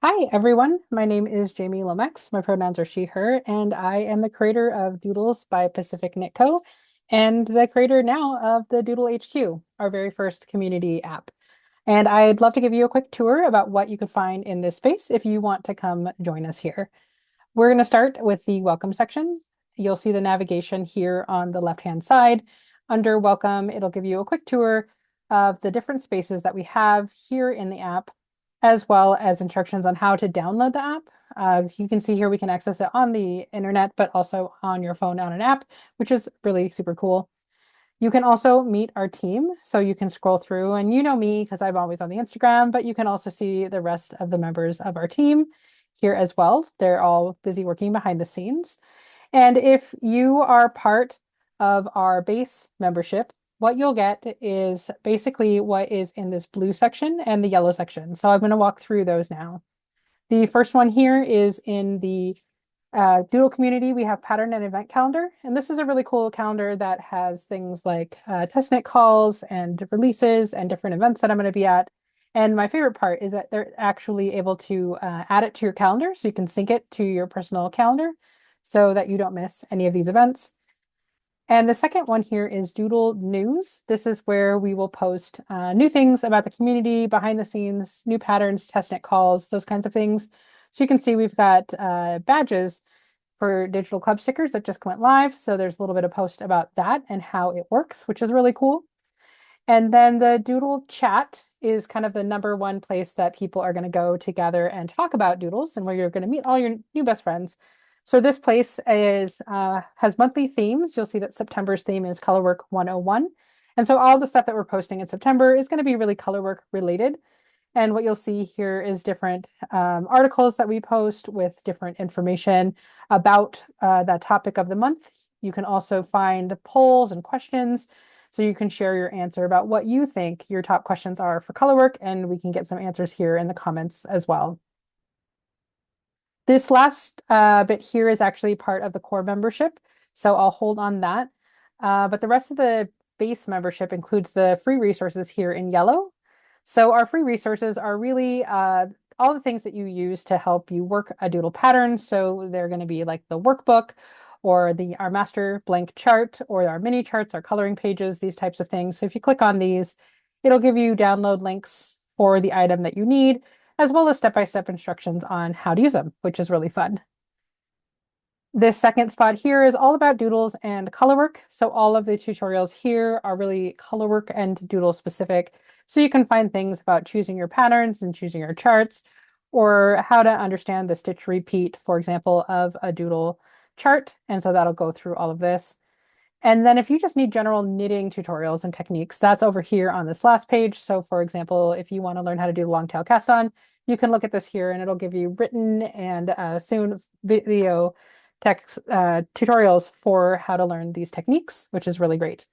Hi, everyone. My name is Jamie Lomax. My pronouns are she, her, and I am the creator of Doodles by Pacific Knit Co. and the creator now of the Doodle HQ, our very first community app. And I'd love to give you a quick tour about what you could find in this space if you want to come join us here. We're going to start with the welcome section. You'll see the navigation here on the left-hand side. Under welcome, it'll give you a quick tour of the different spaces that we have here in the app, as well as instructions on how to download the app. You can see here we can access it on the internet, but also on your phone on an app, which is really super cool. You can also meet our team. So you can scroll through and you know me because I'm always on the Instagram, but you can also see the rest of the members of our team here as well. They're all busy working behind the scenes. And if you are part of our base membership, what you'll get is basically what is in this blue section and the yellow section. So I'm going to walk through those now. The first one here is in the Doodle community. We have pattern and event calendar. And this is a really cool calendar that has things like testnet calls and releases and different events that I'm going to be at. And my favorite part is that they're actually able to add it to your calendar so you can sync it to your personal calendar so that you don't miss any of these events. And the second one here is Doodle News. This is where we will post new things about the community, behind the scenes, new patterns, testnet calls, those kinds of things. So you can see we've got badges for digital club stickers that just went live. So there's a little bit of post about that and how it works, which is really cool. And then the Doodle chat is kind of the number one place that people are going to go to gather and talk about doodles and where you're going to meet all your new best friends. So this place is has monthly themes. You'll see that September's theme is Colorwork 101. And so all the stuff that we're posting in September is going to be really colorwork related. And what you'll see here is different articles that we post with different information about that topic of the month. You can also find polls and questions. So you can share your answer about what you think your top questions are for colorwork, and we can get some answers here in the comments as well. This last bit here is actually part of the core membership, so I'll hold on that. But the rest of the base membership includes the free resources here in yellow. So our free resources are really all the things that you use to help you work a doodle pattern. So they're going to be like the workbook or our master blank chart or our mini charts, our coloring pages, these types of things. So if you click on these, it'll give you download links for the item that you need, as well as step-by-step instructions on how to use them, which is really fun. This second spot here is all about doodles and colorwork. So all of the tutorials here are really colorwork and doodle specific. So you can find things about choosing your patterns and choosing your charts, or how to understand the stitch repeat, for example, of a doodle chart. And so that'll go through all of this. And then if you just need general knitting tutorials and techniques, that's over here on this last page. So for example, if you want to learn how to do long tail cast on, you can look at this here and it'll give you written and soon video text tutorials for how to learn these techniques, which is really great.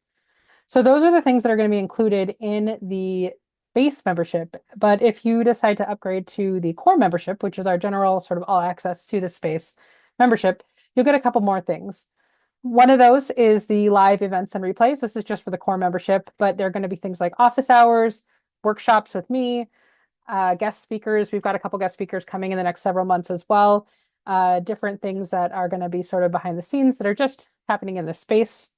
So those are the things that are going to be included in the base membership. But if you decide to upgrade to the core membership, which is our general sort of all access to the space membership, you'll get a couple more things. One of those is the live events and replays. This is just for the core membership, but they're going to be things like office hours, workshops with me, guest speakers. We've got a couple guest speakers coming in the next several months as well. Different things that are going to be sort of behind the scenes that are just happening in this space.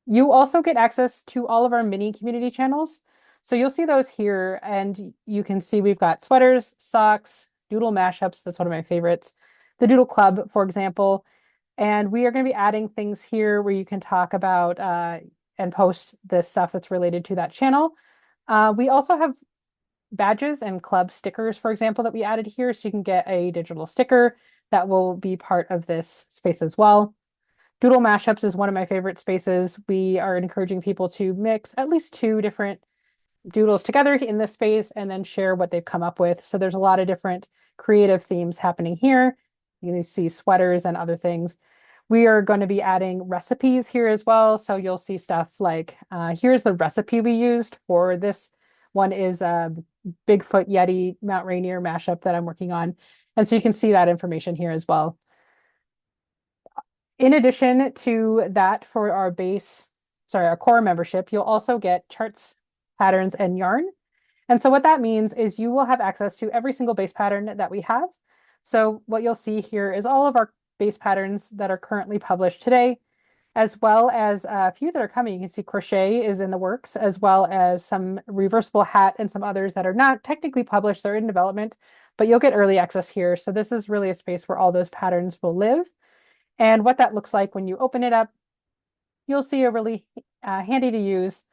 You also get access to all of our mini community channels. So you'll see those here, and you can see we've got sweaters, socks, doodle mashups. That's one of my favorites. The Doodle Club, for example. And we are going to be adding things here where you can talk about and post the stuff that's related to that channel. We also have badges and club stickers, for example, that we added here. So you can get a digital sticker that will be part of this space as well. Doodle mashups is one of my favorite spaces. We are encouraging people to mix at least two different doodles together in this space and then share what they've come up with. So there's a lot of different creative themes happening here. You can see sweaters and other things. We are going to be adding recipes here as well. So you'll see stuff like, here's the recipe we used for this one is a Bigfoot Yeti Mount Rainier mashup that I'm working on. And so you can see that information here as well. In addition to that, for our core membership, you'll also get charts, patterns, and yarn. And so what that means is you will have access to every single base pattern that we have. So what you'll see here is all of our base patterns that are currently published today, as well as a few that are coming. You can see crochet is in the works, as well as some reversible hat and some others that are not technically published, they're in development, but you'll get early access here. So this is really a space where all those patterns will live. And what that looks like when you open it up, you'll see a really handy to use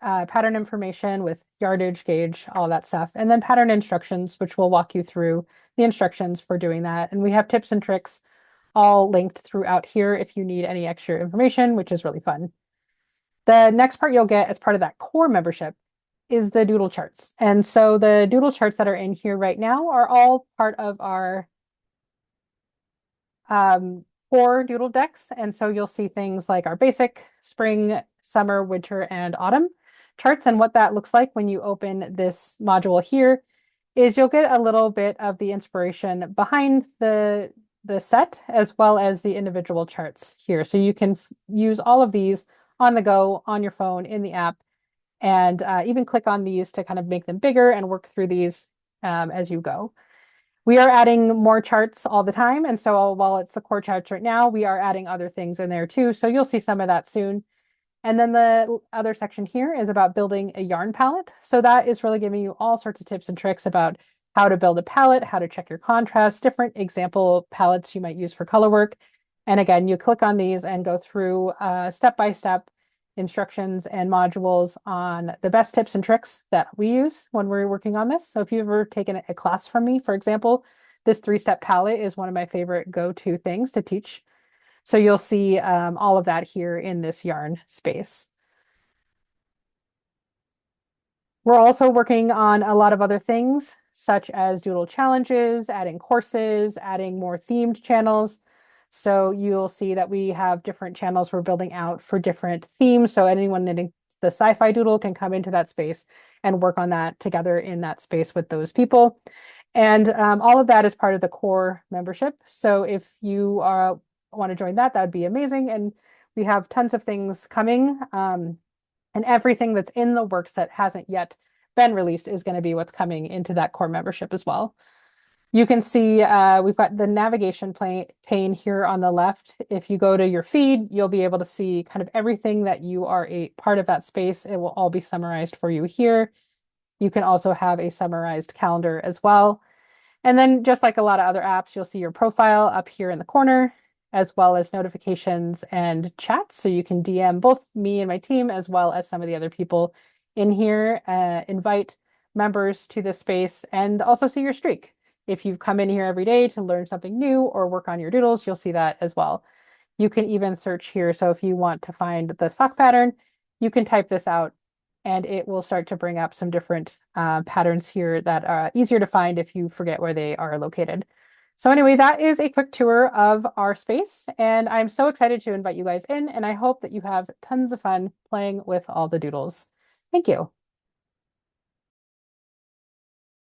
pattern information with yardage, gauge, all that stuff, and then pattern instructions, which will walk you through the instructions for doing that. And we have tips and tricks all linked throughout here if you need any extra information, which is really fun. The next part you'll get as part of that core membership is the Doodle charts. And so the Doodle charts that are in here right now are all part of our core Doodle decks. And so you'll see things like our basic spring, summer, winter, and autumn charts. And what that looks like when you open this module here is you'll get a little bit of the inspiration behind the set as well as the individual charts here. So you can use all of these on the go, on your phone, in the app, and even click on these to kind of make them bigger and work through these as you go. We are adding more charts all the time. And so while it's the core charts right now, we are adding other things in there too. So you'll see some of that soon. And then the other section here is about building a yarn palette. So that is really giving you all sorts of tips and tricks about how to build a palette, how to check your contrast, different example palettes you might use for color work. And again, you click on these and go through step-by-step instructions and modules on the best tips and tricks that we use when we're working on this. So if you've ever taken a class from me, for example, this 3-step palette is one of my favorite go-to things to teach. So you'll see all of that here in this yarn space. We're also working on a lot of other things, such as Doodle challenges, adding courses, adding more themed channels. So you'll see that we have different channels we're building out for different themes. So anyone knitting the sci-fi doodle can come into that space and work on that together in that space with those people. And all of that is part of the core membership. So if you want to join that, that would be amazing. And we have tons of things coming. And everything that's in the works that hasn't yet been released is going to be what's coming into that core membership as well. You can see we've got the navigation pane here on the left. If you go to your feed, you'll be able to see kind of everything that you are a part of that space. It will all be summarized for you here. You can also have a summarized calendar as well. And then just like a lot of other apps, you'll see your profile up here in the corner, as well as notifications and chats. So you can DM both me and my team, as well as some of the other people in here, invite members to this space, and also see your streak. If you've come in here every day to learn something new or work on your doodles, you'll see that as well. You can even search here. So if you want to find the sock pattern, you can type this out and it will start to bring up some different patterns here that are easier to find if you forget where they are located. So anyway, that is a quick tour of our space, and I'm so excited to invite you guys in, and I hope that you have tons of fun playing with all the doodles. Thank you.